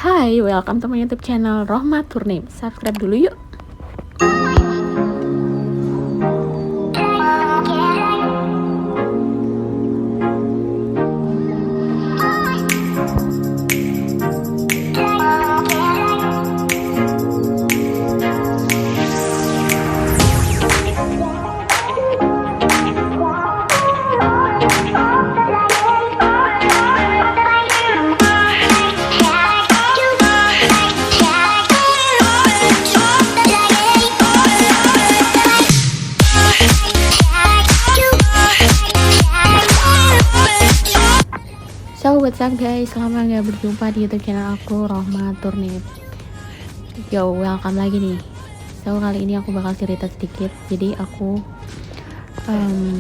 Hai, welcome to my YouTube channel Rohmat Turnip. Subscribe dulu yuk. So what's up guys, lama gak berjumpa di YouTube channel aku Rohmat Turnip. Yo, welcome lagi nih. So kali ini aku bakal cerita sedikit. Jadi aku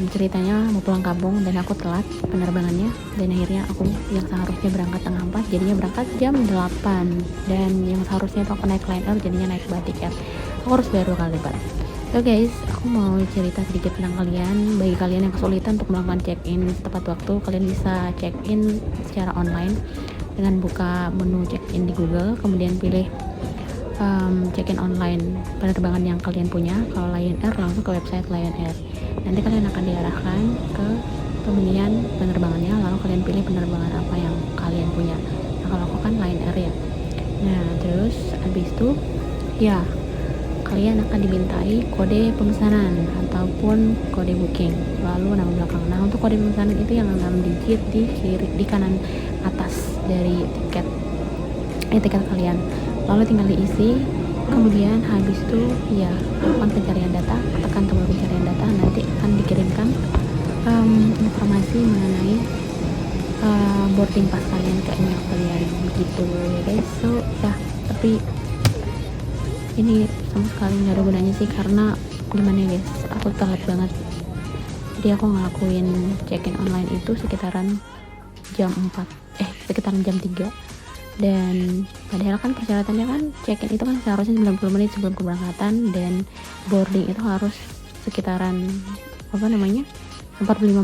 ceritanya mau pulang kampung dan aku telat penerbangannya, dan akhirnya aku yang seharusnya berangkat tengah 4 jadinya berangkat jam 8, dan yang seharusnya aku naik Lion Air jadinya naik Batik Air. Aku harus bayar 2 kali lipat. So guys, aku mau cerita sedikit tentang kalian. Bagi kalian yang kesulitan untuk melakukan check-in tepat waktu, kalian bisa check-in secara online dengan buka menu check-in di Google, kemudian pilih check-in online penerbangan yang kalian punya. Kalau Lion Air, langsung ke website Lion Air. Nanti kalian akan diarahkan ke pemilihan penerbangannya, lalu kalian pilih penerbangan apa yang kalian punya. Nah, kalau aku kan Lion Air ya. Nah, terus habis itu ya kalian akan dimintai kode pemesanan ataupun kode booking, lalu nama belakang. Nah, untuk kode pemesanan itu yang 6 digit di kanan atas dari tiket kalian. Lalu tinggal diisi. Kemudian habis itu ya lakukan pencarian data, tekan tombol pencarian data, nanti akan dikirimkan informasi mengenai boarding pass kalian ke email kalian gitu ya guys. So ya, tapi ini sama sekali nggak ada gunanya sih, karena gimana ya guys, aku telat banget. Jadi aku ngelakuin check-in online itu sekitaran jam 3, dan padahal kan persyaratannya kan check-in itu kan seharusnya 90 menit sebelum keberangkatan, dan boarding itu harus sekitaran 45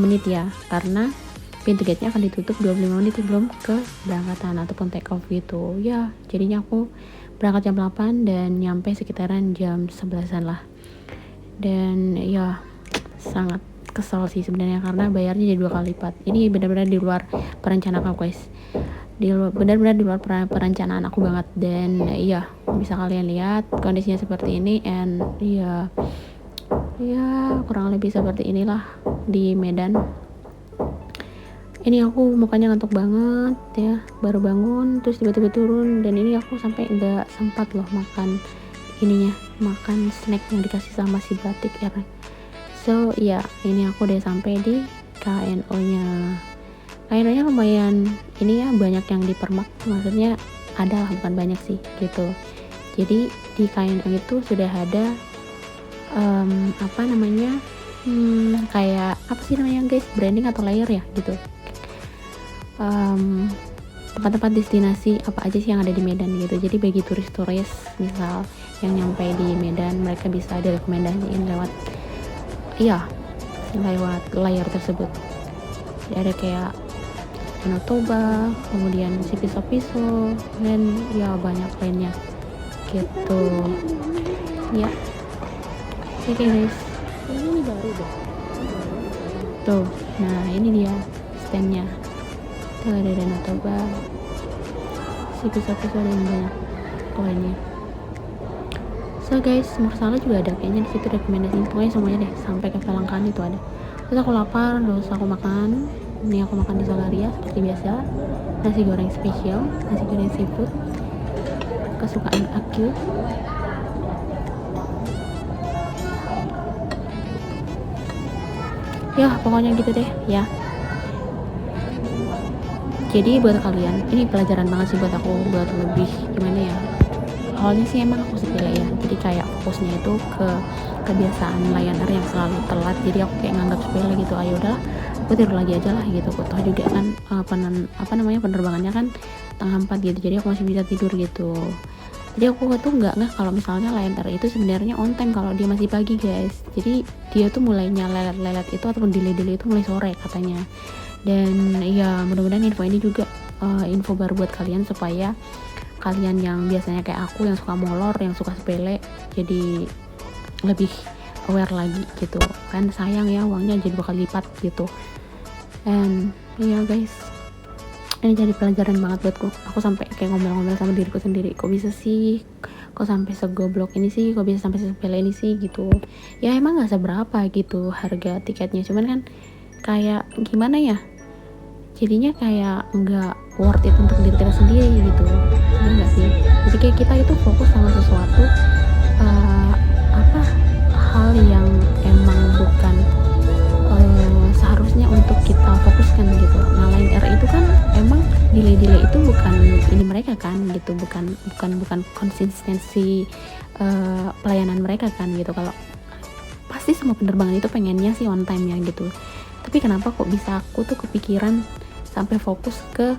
menit ya, karena pintu gate-nya akan ditutup 25 menit sebelum keberangkatan ataupun take off gitu ya. Jadinya aku berangkat jam 8 dan nyampe sekitaran jam 11-an lah. Dan ya sangat kesel sih sebenarnya, karena bayarnya jadi 2 kali lipat. Ini benar-benar di luar perencanaan aku guys, benar-benar di luar perencanaan aku banget. Dan iya, bisa kalian lihat kondisinya seperti ini, and ya kurang lebih seperti inilah di Medan. Ini aku mukanya ngantuk banget ya, baru bangun terus tiba-tiba turun, dan ini aku sampai nggak sempat loh makan snack yang dikasih sama si Batik Air. So ya, ini aku udah sampai di KNO-nya. KNO-nya lumayan ini ya, banyak yang dipermak, maksudnya ada lah, bukan banyak sih gitu. Jadi di KNO itu sudah ada kayak apa sih namanya guys, branding atau layer ya gitu. Tempat-tempat destinasi apa aja sih yang ada di Medan gitu. Jadi bagi turis-turis misal yang nyampe di Medan, mereka bisa direkomendasiin lewat layar tersebut. Ada kayak Danau Toba, kemudian si Piso-Piso, dan ya banyak lainnya gitu ya. Oke guys, ini baru deh tuh. Nah, ini dia standnya tuh, ada Danau Toba, si Piso-Piso, dan banyak lainnya. So guys, Mursala juga ada kayaknya di situ, rekomendasi pokoknya semuanya deh, sampai ke Pelangkan itu ada. Terus aku lapar, terus aku makan. Ini aku makan di Solaria seperti biasa, nasi goreng spesial, nasi goreng seafood kesukaan aku. Ya pokoknya gitu deh ya. Jadi buat kalian, ini pelajaran banget sih buat aku, buat lebih gimana ya. Awalnya sih emang aku sepele ya, jadi kayak fokusnya itu ke kebiasaan Lion Air yang selalu telat, jadi aku kayak nganggap sepele gitu. Ayo udahlah, aku tidur lagi aja lah gitu. Aku tahu juga kan penerbangannya kan tengah 4 gitu, jadi aku masih bisa tidur gitu. Jadi aku tuh nggak kalau misalnya Lion Air itu sebenarnya on time kalau dia masih pagi guys. Jadi dia tuh mulainya lelet itu ataupun delay itu mulai sore katanya. Dan ya mudah-mudahan info ini juga info baru buat kalian, supaya kalian yang biasanya kayak aku yang suka molor, yang suka sepele, jadi lebih aware lagi gitu kan. Sayang ya, uangnya jadi bakal lipat gitu. And ya guys, ini jadi pelajaran banget buatku. Aku sampai kayak ngomel-ngomel sama diriku sendiri, kok bisa sih, kok sampai segoblok ini sih, kok bisa sampai sepele ini sih gitu. Ya emang gak seberapa gitu harga tiketnya, cuman kan kayak gimana ya, jadinya kayak nggak worth it untuk diri kita sendiri gitu ya nggak sih. Jadi kayak kita itu fokus sama sesuatu apa hal yang emang bukan seharusnya untuk kita fokuskan gitu. Nah, Lion Air itu kan emang delay itu bukan ini mereka kan gitu, bukan konsistensi pelayanan mereka kan gitu. Kalau pasti semua penerbangan itu pengennya sih on time ya gitu, tapi kenapa kok bisa aku tuh kepikiran sampai fokus ke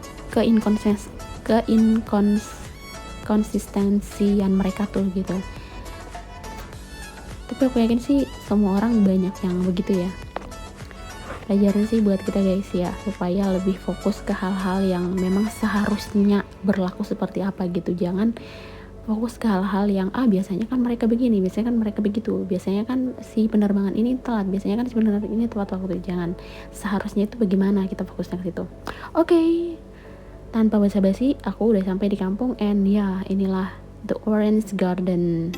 inkonsistensian mereka tuh gitu. Tapi aku yakin sih semua orang banyak yang begitu ya. Pelajaran sih buat kita guys ya, supaya lebih fokus ke hal-hal yang memang seharusnya berlaku seperti apa gitu. Jangan fokus ke hal-hal yang biasanya kan mereka begini, biasanya kan mereka begitu, biasanya kan si penerbangan ini telat, biasanya kan si penerbangan ini tepat waktu. Jangan, seharusnya itu bagaimana kita fokusnya ke situ. Oke, tanpa basa-basi aku udah sampai di kampung. And ya, inilah the Orange Garden,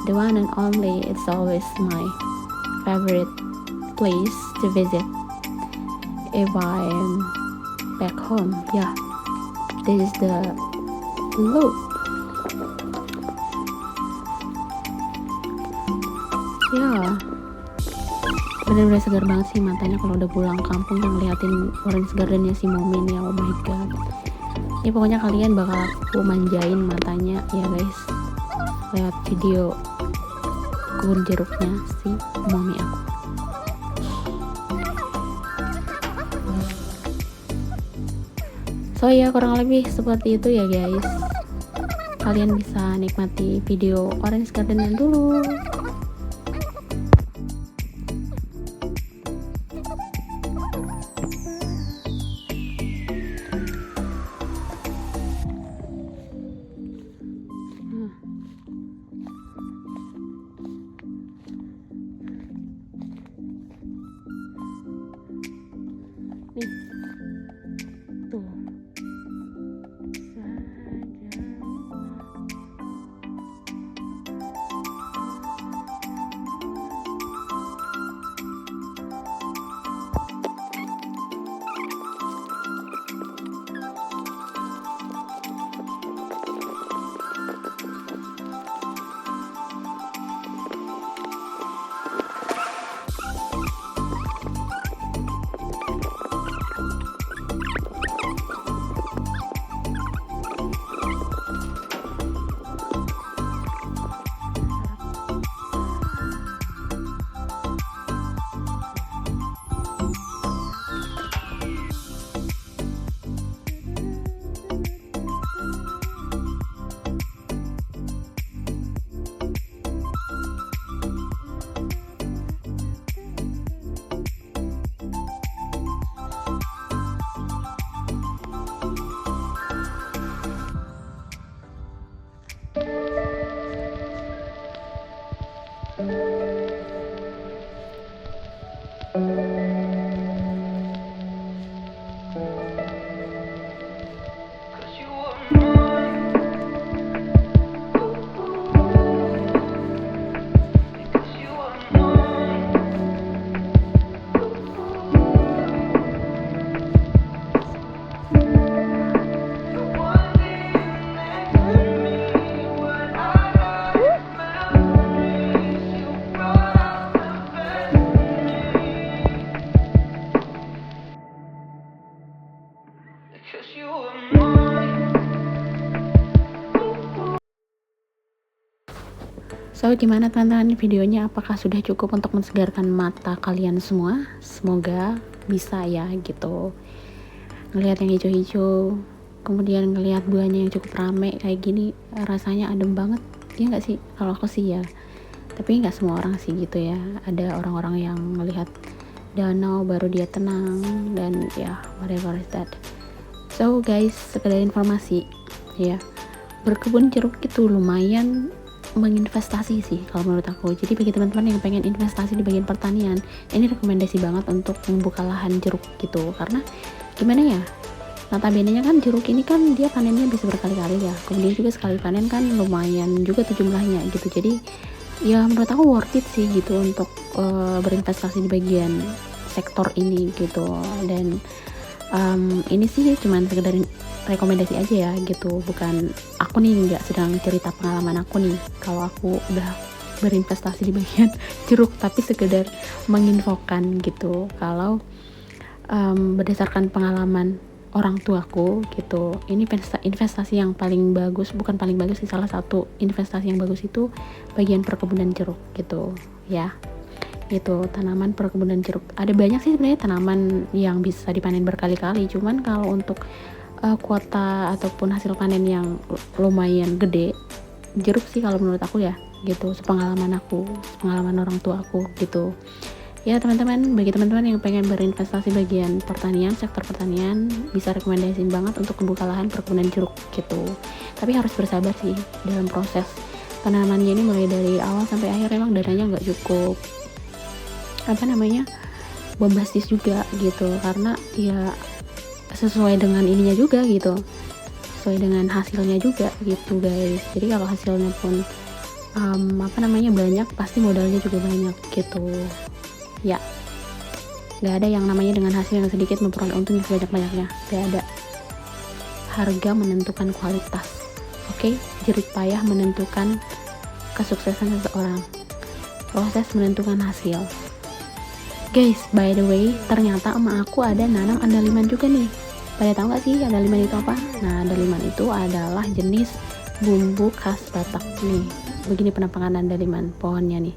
the one and only. It's always my favorite place to visit if I'm back home. Yeah, this is the look. Ya, bener-bener segar banget sih matanya kalau udah pulang kampung dan ngeliatin Orange Gardennya si Momin ya. Oh my god, ya pokoknya kalian bakal aku manjain matanya ya guys, lewat video kebun jeruknya si Momi aku. So ya, kurang lebih seperti itu ya guys. Kalian bisa nikmati video Orange Garden dulu. Nih, tuh. So gimana teman-teman videonya, apakah sudah cukup untuk mensegarkan mata kalian semua? Semoga bisa ya gitu. Ngelihat yang hijau-hijau, kemudian ngelihat buahnya yang cukup rame kayak gini, rasanya adem banget ya nggak sih? Kalau aku sih ya, tapi nggak semua orang sih gitu ya. Ada orang-orang yang melihat danau baru dia tenang, dan ya whatever is that. So guys, sekedar informasi ya, berkebun jeruk itu lumayan menginvestasi sih kalau menurut aku. Jadi bagi teman-teman yang pengen investasi di bagian pertanian, ini rekomendasi banget untuk membuka lahan jeruk gitu. Karena gimana ya, notabene kan jeruk ini kan dia panennya bisa berkali-kali ya, kemudian juga sekali panen kan lumayan juga tuh jumlahnya gitu. Jadi ya menurut aku worth it sih gitu untuk berinvestasi di bagian sektor ini gitu. Dan ini sih cuman sekedar rekomendasi aja ya gitu, bukan aku nih nggak sedang cerita pengalaman aku nih kalau aku udah berinvestasi di bagian jeruk, tapi sekedar menginfokan gitu kalau berdasarkan pengalaman orang tuaku gitu, ini investasi yang paling bagus, bukan paling bagus sih, salah satu investasi yang bagus itu bagian perkebunan jeruk gitu ya. Itu tanaman perkebunan jeruk, ada banyak sih sebenarnya tanaman yang bisa dipanen berkali-kali, cuman kalau untuk kuota ataupun hasil panen yang lumayan gede, jeruk sih kalau menurut aku ya gitu, sepengalaman orang tua aku gitu ya. Teman-teman, bagi teman-teman yang pengen berinvestasi bagian pertanian, sektor pertanian, bisa rekomendasiin banget untuk membuka lahan perkebunan jeruk gitu. Tapi harus bersabar sih dalam proses penanamannya ini, mulai dari awal sampai akhir emang dananya nggak cukup bombastis juga gitu, karena ya sesuai dengan ininya juga gitu, sesuai dengan hasilnya juga gitu guys. Jadi kalau hasilnya pun banyak, pasti modalnya juga banyak gitu ya. Gak ada yang namanya dengan hasil yang sedikit memperoleh untung yang sebanyak-banyaknya, gak ada. Harga menentukan kualitas, oke? Jerih payah menentukan kesuksesan seseorang, proses menentukan hasil. Guys, by the way, ternyata emak aku ada nanam andaliman juga nih. Pada tahu gak sih andaliman itu apa? Nah, andaliman itu adalah jenis bumbu khas Batak nih. Begini penampakan andaliman pohonnya nih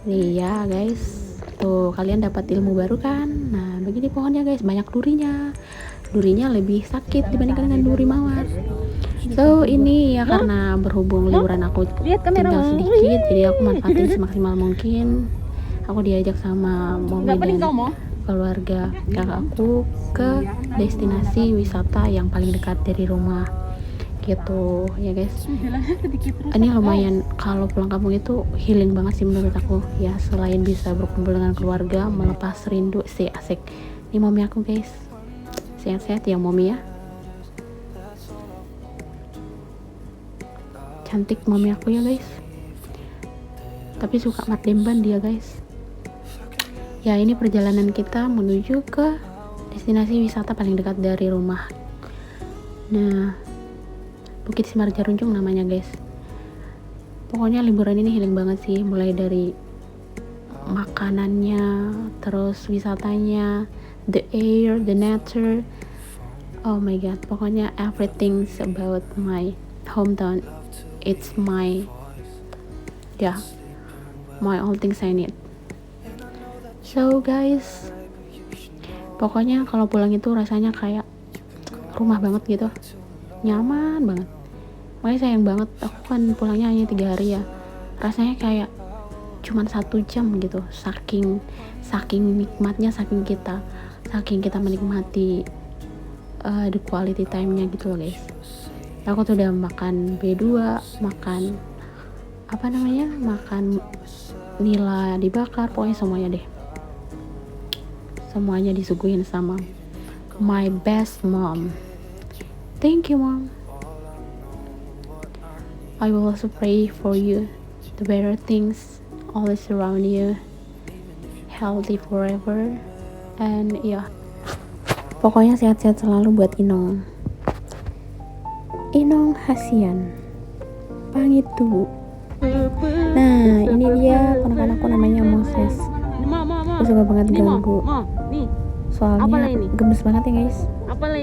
ya guys. Tuh, kalian dapat ilmu baru kan? Nah, begini pohonnya guys, banyak durinya lebih sakit dibandingkan dengan duri mawar. So ini ya karena berhubung liburan aku tinggal sedikit, jadi aku manfaatin semaksimal mungkin. Aku diajak sama momi dan keluarga kakakku ke destinasi wisata yang paling dekat dari rumah gitu ya guys. Ini lumayan, kalau pulang kampung itu healing banget sih menurut aku ya, selain bisa berkumpul dengan keluarga, melepas rindu sih, asik. Ini momi aku guys, sehat-sehat ya momi ya, cantik momi aku ya guys, tapi suka matlimban dia guys ya. Ini perjalanan kita menuju ke destinasi wisata paling dekat dari rumah. Nah, Bukit Simar Jarunjung namanya guys. Pokoknya liburan ini healing banget sih, mulai dari makanannya, terus wisatanya, the air, the nature, oh my god, pokoknya everything about my hometown. It's my all things I need. So guys, pokoknya kalau pulang itu rasanya kayak rumah banget gitu, nyaman banget. Makanya sayang banget, aku kan pulangnya hanya 3 hari ya, rasanya kayak cuman 1 jam gitu, saking nikmatnya, saking kita menikmati the quality time-nya gitu loh guys. Aku tuh udah makan B2, makan makan nila dibakar, pokoknya semuanya disuguhin sama my best mom. Thank you mom. I will also pray for you, the better things always around you, healthy forever, and pokoknya sehat-sehat selalu buat Inong Hasian Pangitu. Nah, ini dia ponakan aku, namanya Moses. Aku suka banget ganggu, soalnya gemes banget ya guys.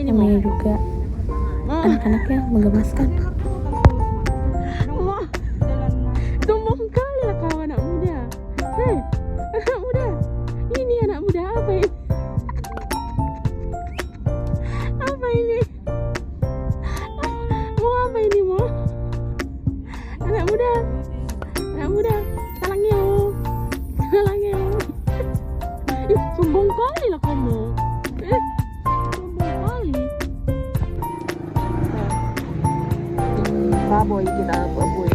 Namanya juga anak-anaknya menggemaskan. Sombong kali lah kau anak muda. Hei, anak muda. Ini anak muda apa ini? Apa ini? Mau apa ini mau? Anak muda. Salangnya. Sombong kali lah kamu. Sombong kali. Baboy kita, baboy.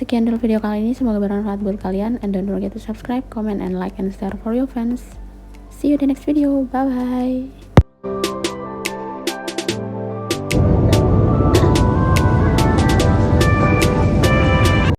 Sekian dulu video kali ini, semoga bermanfaat buat kalian, and don't forget to subscribe, comment, and like and share for your fans. See you in the next video, bye bye.